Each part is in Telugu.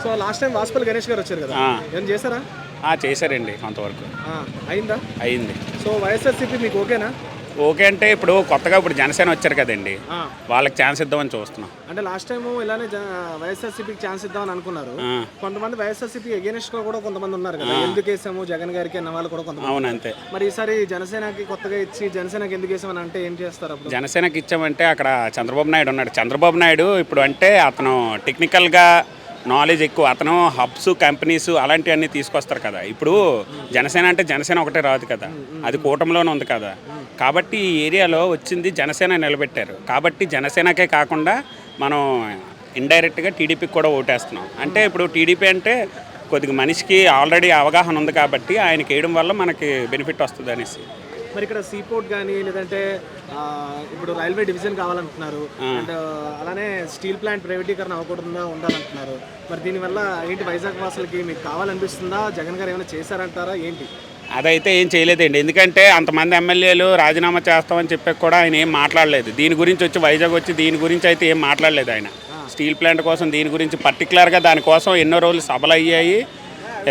So last time Vasupalli Ganesh గారు వచ్చారు కదా, ఏం చేశారా? చేశారండి కొంతవరకు. అయిందా? అయింది. సో వైఎస్ఆర్సీపీ మీకు ఓకేనా? ఓకే అంటే ఇప్పుడు కొత్తగా ఇప్పుడు జనసేన వచ్చారు కదండి, వాళ్ళకి ఛాన్స్ ఇద్దామని చూస్తున్నాం. అంటే లాస్ట్ టైం ఇలానే వైఎస్ఆర్సీపీకి ఛాన్స్ ఇద్దామని అనుకున్నారు. కొంతమంది వైఎస్ఆర్సీపీ ఎగెనిస్ట్ గా కూడా కొంతమంది ఉన్నారు కదా, ఎందుకు వేసాము జగన్ గారికి అన్న వాళ్ళు కూడా కొంతమంది. అవును, అంతే. మరి ఈసారి జనసేనకి కొత్తగా ఇచ్చి జనసేనకి ఎందుకు వేసామని అంటే ఏం చేస్తారు అప్పుడు? జనసేనకి ఇచ్చామంటే అక్కడ చంద్రబాబు నాయుడు ఉన్నాడు. చంద్రబాబు నాయుడు ఇప్పుడు అంటే అతను టెక్నికల్గా నాలెడ్జ్ ఎక్కువ, అతను హబ్స్ కంపెనీస్ అలాంటివన్నీ తీసుకొస్తారు కదా. ఇప్పుడు జనసేన అంటే జనసేన ఒకటే రాదు కదా, అది కూటమిలోనే ఉంది కదా. కాబట్టి ఈ ఏరియాలో వచ్చింది జనసేన నిలబెట్టారు కాబట్టి జనసేనకే కాకుండా మనం ఇండైరెక్ట్గా టీడీపీకి కూడా ఓటేస్తున్నాం. అంటే ఇప్పుడు టీడీపీ అంటే కొద్దిగా మనిషికి ఆల్రెడీ అవగాహన ఉంది కాబట్టి ఆయనకి వేయడం వల్ల మనకి బెనిఫిట్ వస్తుంది అనేసి. మరి ఇక్కడ సీపోర్ట్ కానీ లేదంటే ఇప్పుడు రైల్వే డివిజన్ కావాలంటున్నారు, అండ్ అలానే స్టీల్ ప్లాంట్ ప్రైవేటీకరణ అవ్వకుండా ఉండాలంటున్నారు. మరి దీనివల్ల ఏంటి వైజాగ్ వాసులకి మీకు కావాలనిపిస్తుందా? జగన్ గారు ఏమైనా చేశారంటారా ఏంటి? అదైతే ఏం చేయలేదండి, ఎందుకంటే అంతమంది ఎమ్మెల్యేలు రాజీనామా చేస్తామని చెప్పి కూడా ఆయన ఏం మాట్లాడలేదు. దీని గురించి వచ్చి వైజాగ్ వచ్చి దీని గురించి అయితే ఏం మాట్లాడలేదు ఆయన. స్టీల్ ప్లాంట్ కోసం దీని గురించి పర్టికులర్గా దానికోసం ఎన్నో రోజులు సభలు అయ్యాయి,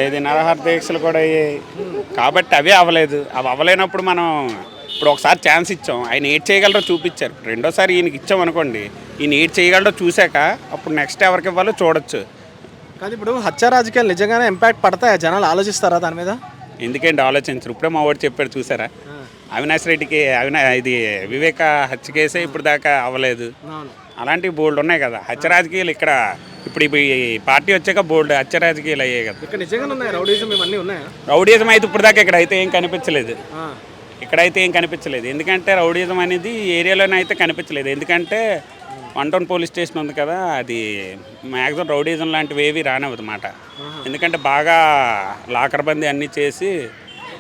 ఇది నరహర దీక్షలు కూడా అయ్యాయి. కాబట్టి అవే అవ్వలేదు. అవి అవ్వలేనప్పుడు మనం ఇప్పుడు ఒకసారి ఛాన్స్ ఇచ్చాం, ఆయన ఏడ్ చేయగలరో చూపించారు. రెండోసారి ఈయనకి ఇచ్చాం అనుకోండి, ఈయన ఏడ్ చేయగలరో చూశాక అప్పుడు నెక్స్ట్ ఎవరికి ఇవ్వాలో చూడొచ్చు. కానీ ఇప్పుడు హత్య రాజకీయాలు నిజంగానే ఇంపాక్ట్ పడతాయా? జనాలు ఆలోచిస్తారా దాని మీద? ఎందుకంటే ఆలోచించరు. ఇప్పుడే మా వాడు చెప్పాడు చూసారా, అవినాష్ రెడ్డికి ఇది వివేక హత్య కేసే ఇప్పుడు దాకా అవ్వలేదు. అలాంటివి బోల్డ్ ఉన్నాయి కదా హత్య రాజకీయాలు. ఇక్కడ ఇప్పుడు ఈ పార్టీ వచ్చాక బోల్డ్ హత్య రాజకీయాలు అయ్యాయి కదా. ఇక్కడ నిజంగా ఉన్నాయి రౌడీజం, ఇవన్నీ ఉన్నాయా? రౌడీజం అయితే ఇప్పుడు దాకా ఇక్కడైతే ఏం కనిపించలేదు. ఇక్కడైతే ఏం కనిపించలేదు, ఎందుకంటే రౌడీజం అనేది ఏరియాలోనే అయితే కనిపించలేదు. ఎందుకంటే 1 టౌన్ పోలీస్ స్టేషన్ ఉంది కదా, అది మ్యాక్సిమం రౌడీజం లాంటివి ఏవి రానివ్వదు అన్నమాట. ఎందుకంటే బాగా లాకర్ బందీ అన్నీ చేసి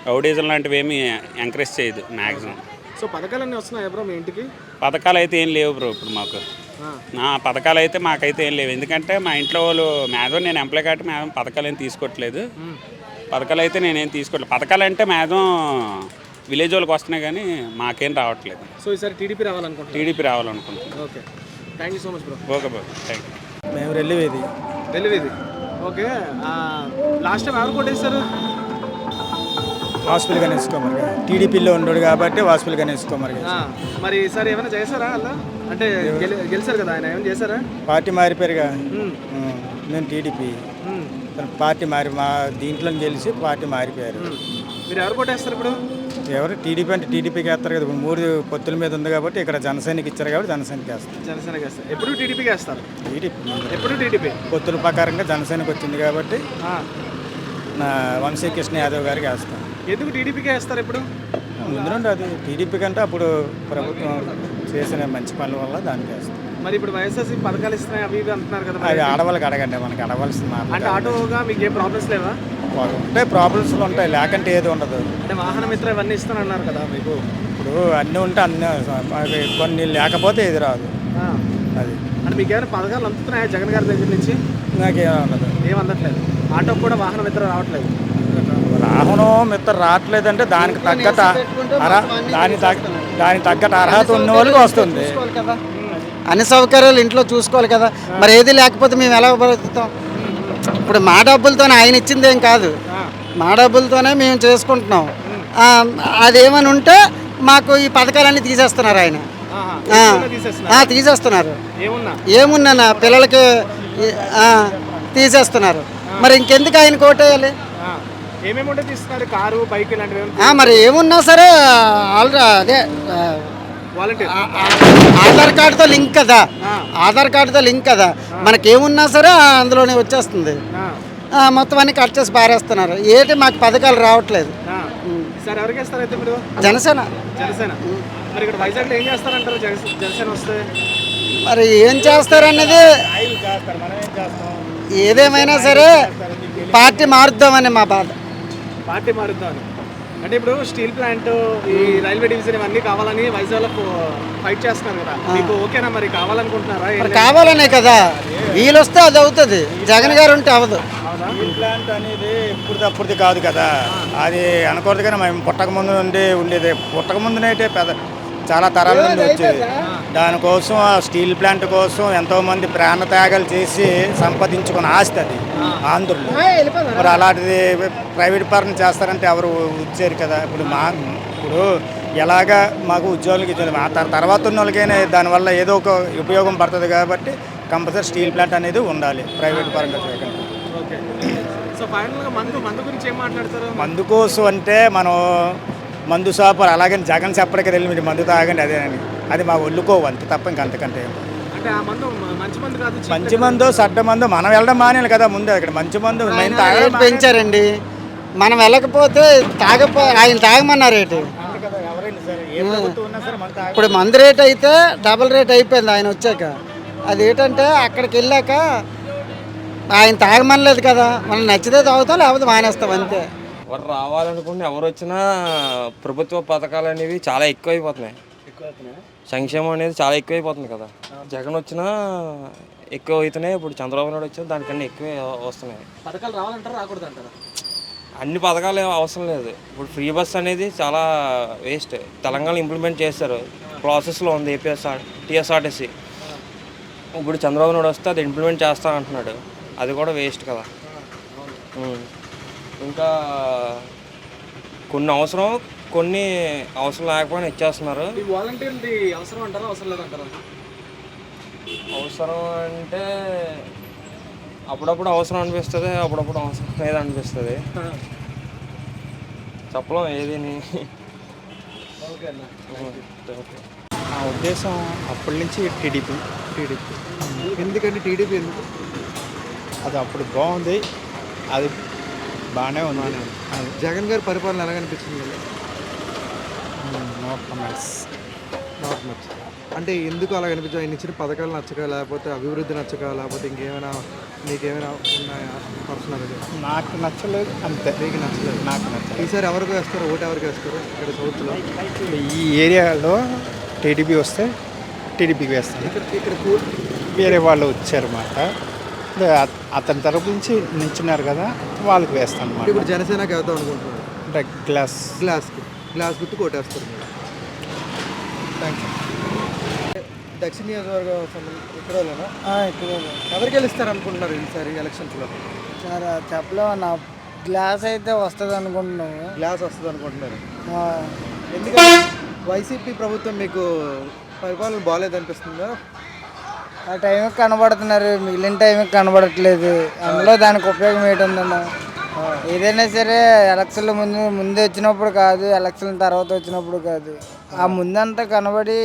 రౌడీజం లాంటివి ఏమి ఎంకరేజ్ చేయదు మ్యాక్సిమం. సో పథకాలన్నీ వస్తున్నాయి బ్రో మీ ఇంటికి? పథకాలు అయితే ఏం లేవు బ్రో ఇప్పుడు మాకు. పథకాలు అయితే మాకైతే ఏం లేవు, ఎందుకంటే మా ఇంట్లో వాళ్ళు మ్యాక్సిమం నేను ఎంప్లాయ్ కాబట్టి మ్యాక్సిమం పథకాలు ఏం తీసుకోవట్లేదు. పథకాలు అయితే నేనేం తీసుకోవట్లేదు. పథకాలు అంటే మ్యాక్సిమం విలేజ్ వాళ్ళకి వస్తున్నాయి కానీ మాకేం రావట్లేదు. సో ఈసారి టీడీపీ రావాలనుకుంటున్నాను. టీడీపీ రావాలనుకుంటున్నాను. Okay, thank you so much bro. Okay bro, thank you. మేము రెల్లివేది. ఓకే, లాస్ట్ టైం ఎవరు కొట్టేస్తారు? వాసుపల్లి గణేష్ కుమార్ టీడీపీలో ఉన్నాడు కాబట్టి వాసుపల్లి గణేష్ కుమార్. మరి ఈసారి ఏమైనా చేశారా అలా? అంటే గెలిచారు కదా ఆయన, ఏమైనా చేశారా? పార్టీ మారిపోయారుగా. నేను టీడీపీ, పార్టీ మారి మా దీంట్లో గెలిచి పార్టీ మారిపోయారు. మీరు ఎవరు కొట్టేస్తారు ఇప్పుడు? ఎవరు టీడీపీ అంటే టీడీపీకి వేస్తారు కదా. 3 పొత్తుల మీద ఉంది కాబట్టి ఇక్కడ జనసేనకి ఇచ్చారు కాబట్టి జనసేనకి వేస్తారు. జనసేనకి వేస్తారు. ఎప్పుడు టీడీపీకి వేస్తారు? టీడీపీ ఎప్పుడు టీడీపీ పొత్తుల ప్రకారంగా జనసేనకి వచ్చింది కాబట్టి నా వంశీకృష్ణ యాదవ్ గారికి వేస్తాను. ఎందుకు టీడీపీకి వేస్తారు ఇప్పుడు? ముందు నుండి అది టీడీపీ కంటే అప్పుడు ప్రభుత్వం చేసిన మంచి పనుల వల్ల దానికి వేస్తాం. మరి ఇప్పుడు వైఎస్ఆర్సీ పథకాలు ఇస్తున్నాయి అవి ఇవి అంటున్నారు కదా, అది ఆడవాళ్ళకి అడగండి, మనకి అడగాల్సింది. అంటే ఆటోగా మీకు ఏం ప్రాబ్లమ్స్ లేవా? ఉంటాయి, ప్రాబ్లమ్స్ ఉంటాయి, లేకంటే ఏది ఉండదు. అంటే వాహన మిత్ర ఇవన్నీ ఇస్తానన్నారు కదా మీకు. ఇప్పుడు అన్నీ ఉంటే అన్నీ, కొన్ని లేకపోతే ఏది రాదు. అది అంటే మీకు ఏమైనా పథకాలు అందుతున్నాయా జగన్ గారి దగ్గర నుంచి? నాకేం ఉండదు, ఏం అందట్లేదు. ఆటోకి కూడా వాహన మిత్ర రావట్లేదు. వాహనం మిత్ర రావట్లేదంటే దానికి తగ్గట్టు దానికి తగ్గట్టు అర్హత ఉన్న వాళ్ళకి వస్తుంది. అన్ని సౌకర్యాలు ఇంట్లో చూసుకోవాలి కదా. మరి ఏది లేకపోతే మేము ఎలా బ్రతుకుతాం? ఇప్పుడు మా డబ్బులతోనే, ఆయన ఇచ్చింది ఏం కాదు, మా డబ్బులతోనే మేము చేసుకుంటున్నాం. అదేమని ఉంటే మాకు ఈ పథకాలన్నీ తీసేస్తున్నారు ఆయన, తీసేస్తున్నారు. ఏమున్నా పిల్లలకి తీసేస్తున్నారు. మరి ఇంకెందుకు ఆయన కోటేయాలి? మరి ఏమున్నా సరే అదే ఆధార్ కార్డుతో లింక్ కదా, ఆధార్ కార్డుతో లింక్ కదా, మనకేమున్నా సరే అందులోనే వచ్చేస్తుంది. మొత్తం అన్ని కట్ చేసి పారేస్తున్నారు. ఏంటి మాకు పథకాలు రావట్లేదు. జనసేన. మరి ఏం చేస్తారన్నది ఏదేమైనా సరే పార్టీ మారుద్దామని మా బాధ. పార్టీ మారుద్దామని అంటే ఇప్పుడు స్టీల్ ప్లాంట్, ఈ రైల్వే డివిజన్ ఇవన్నీ కావాలని వైజాగ్లో ఫైట్ చేస్తున్నారు కదా, మీకు ఓకేనా? మరి కావాలనుకుంటున్నారా? కావాలనే కదా, వీళ్ళు వస్తే అది అవుతుంది, జగన్ గారు ఉంటే అవ్వదు. స్టీల్ ప్లాంట్ అనేది ఇప్పుడు తప్పుడుది కాదు కదా, అది అనకూడదు. కానీ మేము పుట్టక ముందు నుండి ఉండేది. పుట్టక ముందునైతే చాలా తరాల నుండి వచ్చేది. దానికోసం ఆ స్టీల్ ప్లాంట్ కోసం ఎంతోమంది ప్రాణత్యాగాలు చేసి సంపాదించుకున్న ఆస్తి అది ఆంధ్రులు. మరి అలాంటిది ప్రైవేట్ పరం చేస్తారంటే ఎవరు వచ్చారు కదా. ఇప్పుడు ఎలాగా మాకు ఉద్యోగులకి తర్వాత ఉన్న వాళ్ళకైనా దానివల్ల ఏదో ఒక ఉపయోగం పడుతుంది కాబట్టి కంపల్సరీ స్టీల్ ప్లాంట్ అనేది ఉండాలి ప్రైవేట్ పరంగా చేయకుండా. సో ఫైనల్గా మందు గురించి ఏం మాట్లాడతారు? మందు కోసం అంటే మనం మందు షాపులు అలాగని జగన్ చెప్పడానికి వెళ్ళి మీరు మందు తాగండి అదేనని, అది మా ఒళ్ళుకోవు అంతే తప్ప ఇంకంతకంటే. అంటే ఆ మందు మంచి మందు కాదు, మంచి మందు చెడ్డ మందు మనం వెళ్ళడం మానేయాలి కదా ముందు. అక్కడ మంచి మందు రేట్ పెంచారండి, మనం వెళ్ళకపోతే ఆయన తాగమన్నారు రేటు. ఇప్పుడు మందు రేట్ అయితే డబుల్ రేట్ అయిపోయింది ఆయన వచ్చాక. అది ఏంటంటే అక్కడికి వెళ్ళాక ఆయన తాగమనలేదు కదా, మనం నచ్చితే తాగుతాం లేకపోతే మానేస్తాం అంతే. ఎవరు రావాలనుకుంటే ఎవరు వచ్చినా ప్రభుత్వ పథకాలు అనేవి చాలా ఎక్కువైపోతున్నాయి. సంక్షేమం అనేది చాలా ఎక్కువైపోతుంది కదా. జగన్ వచ్చినా ఎక్కువ అవుతున్నాయి. ఇప్పుడు చంద్రబాబు నాయుడు వచ్చినా దానికన్నా ఎక్కువే వస్తున్నాయి. పథకాలు రావాలంటారా రాకూడదు అంటారా? అన్ని పథకాలు ఏం అవసరం లేదు. ఇప్పుడు ఫ్రీ బస్ అనేది చాలా వేస్ట్. తెలంగాణ ఇంప్లిమెంట్ చేస్తారు, ప్రాసెస్లో ఉంది టీఎస్ఆర్టీసీ. ఇప్పుడు చంద్రబాబు నాయుడు వస్తే అది ఇంప్లిమెంట్ చేస్తా అంటున్నాడు, అది కూడా వేస్ట్ కదా. ఇంకా కొన్ని అవసరం లేకపోయినా ఇచ్చేస్తున్నారు. ఈ వాలంటీర్ది అవసరం అంటారా అవసరం లేదంటారా? అవసరం అంటే అప్పుడప్పుడు అవసరం అనిపిస్తుంది, అప్పుడప్పుడు అవసరం లేదనిపిస్తుంది. చెప్పలేం ఏదిని. నా ఉద్దేశం అప్పటి నుంచి టీడీపీ. ఎందుకంటే టీడీపీ ఎందుకు? అది అప్పుడు బాగుంది, అది బాగానే ఉంది. జగన్ గారి పరిపాలన ఎలా అనిపించింది? No comments. Not much. అంటే ఎందుకు అలా అనిపించింది? ఆయన ఇచ్చిన పథకాలు నచ్చక, లేకపోతే అభివృద్ధి నచ్చక, లేకపోతే ఇంకేమైనా మీకేమైనా ఉన్నాయా పర్సనల్గా? నాకు నచ్చలేదు అంతే. మీకు నచ్చలేదు? నాకు నచ్చలేదు. ఈసారి ఎవరికి వేస్తారు? ఓటు ఎవరికి వేస్తారు ఇక్కడ సౌత్లో? ఈ ఏరియాలో టీడీపీ వస్తే టీడీపీకి వేస్తాను. ఇక్కడ వేరే వాళ్ళు వచ్చారన్నమాట, అతని తరపు నుంచి నిల్చున్నారు కదా, వాళ్ళకి వేస్తాను అన్నమాట. ఇప్పుడు జనసేనకి వేద్దాం అనుకుంటున్నారు అంటే గ్లాస్ గుర్తు కొట్టేస్తారు మీరు. Thank you. దక్షిణ నియోజకవర్గం ఇక్కడ ఎవరికి గెలుస్తారు అనుకుంటున్నారు ఈసారి ఎలక్షన్స్లో? సార్ చెప్పలేము అన్న, గ్లాస్ అయితే వస్తుంది అనుకుంటున్నాము. గ్లాస్ వస్తుంది అనుకుంటున్నారు. ఎందుకంటే వైసీపీ ప్రభుత్వం మీకు పరిపాలన బాగాలేదనిపిస్తుందా? ఆ టైంకి కనబడుతున్నారు, మిగిలిన టైంకి కనబడట్లేదు. అందులో దానికి ఉపయోగం ఏంటందన్న? ఏదైనా సరే ఎలక్షన్ల ముందు వచ్చినప్పుడు కాదు, ఎలక్షన్ తర్వాత వచ్చినప్పుడు కాదు, ఆ ముందంతా కనబడి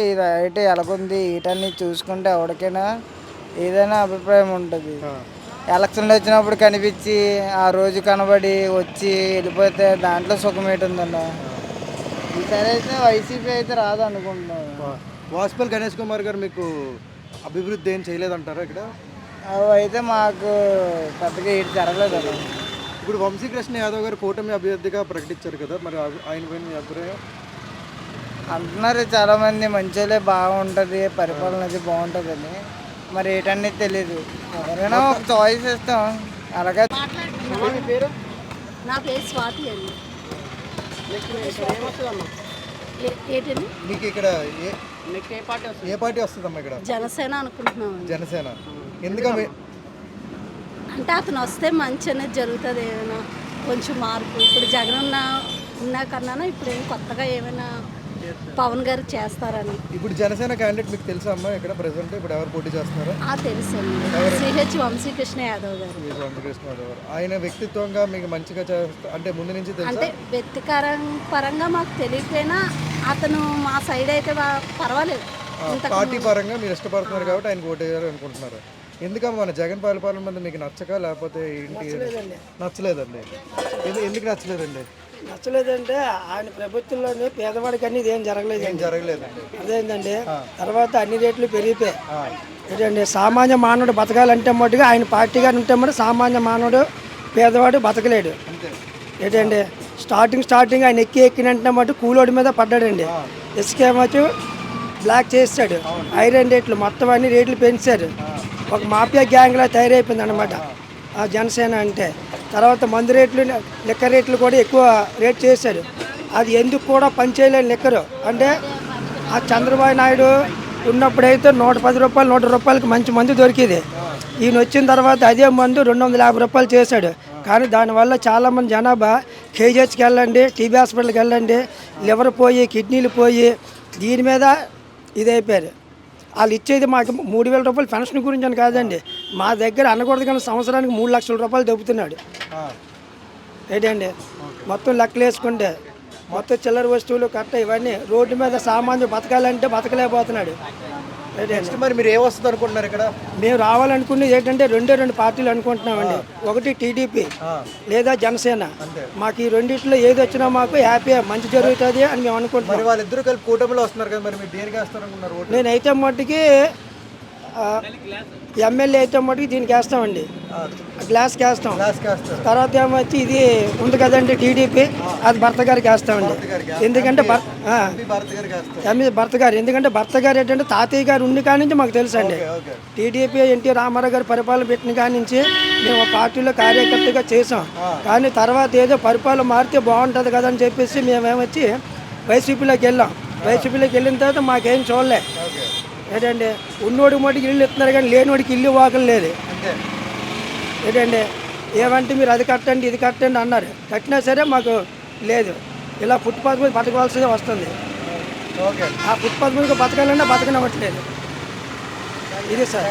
ఇది ఎలాగుంది వీటన్ని చూసుకుంటే ఎవరికైనా ఏదైనా అభిప్రాయం ఉంటుంది. ఎలక్షన్లు వచ్చినప్పుడు కనిపించి ఆ రోజు కనబడి వచ్చి వెళ్ళిపోతే దాంట్లో సుఖం ఏంటుందన్న? ఈసారి అయితే వైసీపీ అయితే రాదు అనుకుంటున్నాను. వాజ్పేయి గణేష్ కుమార్ గారు మీకు అభివృద్ధి ఏం చేయలేదంటారా ఇక్కడ? అవి అయితే మాకు పెద్దగా ఏది జరగలేదు అన్న. ఇప్పుడు వంశీకృష్ణ యాదవ్ గారు కూటమి అభ్యర్థిగా ప్రకటించారు కదా, మరి ఆయన పైన మీ అభిప్రాయం? అంటున్నారు చాలామంది మంచిగా బాగుంటుంది, పరిపాలన అది బాగుంటుందని. మరి ఏటనేది తెలీదు. ఎవరైనా ఒక చాయిస్ ఇస్తాం అలాగే. పేరు? నా పేరు స్వాతి అండి. ఏంటండి? మీకు ఇక్కడ ఏ పార్టీ వస్తుందమ్మా? ఇక్కడ జనసేన అనుకుంటున్నాం. జనసేన. ఎందుకని? అంటే అతను వస్తే మంచి అనేది జరుగుతుంది, ఏమైనా కొంచెం మార్పు. ఇప్పుడు జగన్ ఉన్నా కన్నా ఇప్పుడు ఏం కొత్తగా ఏమైనా పవన్ గారు చేస్తారని. ఇప్పుడు జనసేన క్యాండిడేట్ మీకు తెలుసా అమ్మా ఇక్కడ ప్రెసెంట్ ఇప్పుడు ఎవరు పోటీ చేస్తున్నారో? తెలుసండి, సిహెచ్ వంశీకృష్ణ యాదవ్ గారు. వంశీకృష్ణ యాదవ్ గారు ఆయన వ్యక్తిత్వంగా మీకు మంచిగా అంటే ముందు నుంచి తెలుసా? అంటే పరంగా మాకు తెలియకపోయినా అతను మా సైడ్ అయితే పర్వాలేదు. పార్టీ పరంగా మీరు ఇష్టపడుతున్నారు కాబట్టి ఆయనకు ఓటు వేయాలి అనుకుంటున్నారు. ఎందుకమ్మా మన జగన్ పరిపాలన మీద మీకు నచ్చక, లేకపోతే ఏంటి? నచ్చలేదండి. ఎందుకు నచ్చలేదండి? నచ్చలేదంటే ఆయన ప్రభుత్వంలోనే పేదవాడికి అన్ని ఇదేం జరగలేదండి. అదేంటండి, తర్వాత అన్ని రేట్లు పెరిగిపోయాయి. ఏంటండి, సామాన్య మానవుడు బతకాలంటే మటుగా ఆయన పార్టీగా ఉంటే మటు సామాన్య మానవుడు పేదవాడు బతకలేడు. ఏంటండి, స్టార్టింగ్ ఆయన ఎక్కినంటే మటు కూలోడి మీద పడ్డాడండి. ఇసుక మటు బ్లాక్ చేస్తాడు, ఐరన్ రేట్లు మొత్తం అన్ని రేట్లు పెంచారు. ఒక మాఫియా గ్యాంగ్లా తయారైపోయింది అన్నమాట ఆ జనసేన అంటే. తర్వాత మందు రేట్లు, లిక్కర్ రేట్లు కూడా ఎక్కువ రేట్ చేశారు. అది ఎందుకు కూడా పనిచేయలేని లిక్కరు అంటే ఆ చంద్రబాబు నాయుడు ఉన్నప్పుడైతే 110 రూపాయలు 100 రూపాయలకి మంచి మందు దొరికేది. ఈయన వచ్చిన తర్వాత అదే మందు 250 రూపాయలు చేశాడు. కానీ దానివల్ల చాలామంది జనాభా కేజీహెచ్కి వెళ్ళండి, టీబీ హాస్పిటల్కి వెళ్ళండి, లివర్ పోయి కిడ్నీలు పోయి దీని మీద ఇదైపోయారు. వాళ్ళు ఇచ్చేది మాకు 3000 రూపాయలు పెన్షన్ గురించి అని కాదండి, మా దగ్గర అనకూడదు కానీ సంవత్సరానికి 3 లక్షల రూపాయలు దొబ్బుతున్నాడు. ఏంటండి మొత్తం లెక్కలు వేసుకుంటే మొత్తం చిల్లర వస్తువులు కట్ట ఇవన్నీ రోడ్డు మీద సామాన్యుడు బతకాలంటే బతకలేకపోతున్నాడు. నెక్స్ట్ మరి మీరు ఏ వస్తుంది అనుకుంటున్నారు ఇక్కడ? మేము రావాలనుకునేది ఏంటంటే రెండు పార్టీలు అనుకుంటున్నామండి. ఒకటి టీడీపీ లేదా జనసేన. మాకు ఈ రెండిట్లో ఏది వచ్చినా మాకు హ్యాపీ మంచి జరుగుతుంది అని మేము అనుకుంటున్నాం. వాళ్ళిద్దరూ కలిపి కూటమిలో వస్తున్నారు కదా, మరి మీరు దేనికి వేస్తారనుకున్నారు? నేనైతే మట్టుకి ఎమ్మెల్యే అయితే మట్టుకు దీనికి వేస్తామండి, గ్లాస్కి వేస్తాం. తర్వాత ఏమొచ్చి ఇది ఉంది కదండి టీడీపీ, అది భర్త గారికి వేస్తామండి. ఎందుకంటే భర్త గారు ఎందుకంటే భర్త గారు ఏంటంటే తాతయ్య గారు ఉండి కాడి నుంచి మాకు తెలుసు అండి. టీడీపీ ఎన్టీ రామారావు గారు పరిపాలన పెట్టిన కాడి నుంచి మేము ఆ పార్టీలో కార్యకర్తగా చేసాం. కానీ తర్వాత ఏదో పరిపాలన మారితే బాగుంటుంది కదా అని చెప్పేసి మేమేమొచ్చి వైసీపీలోకి వెళ్ళాం. వైసీపీలోకి వెళ్ళిన తర్వాత మాకేం చూడలే. ఏంటంటే ఉన్నోడికి మటుకు ఇల్లు ఇస్తున్నారు కానీ లేనివాడికి ఇల్లు వాకలు లేదు. ఏంటంటే ఏమంటే మీరు అది కట్టండి ఇది కట్టండి అన్నారు, కట్టినా సరే మాకు లేదు. ఇలా ఫుట్పాత్ మీద బతకవలసి వస్తుంది. ఆ ఫుట్పాత్ మీద బతకాలన్నా బతకనివ్వట్లేదు. ఇది సార్.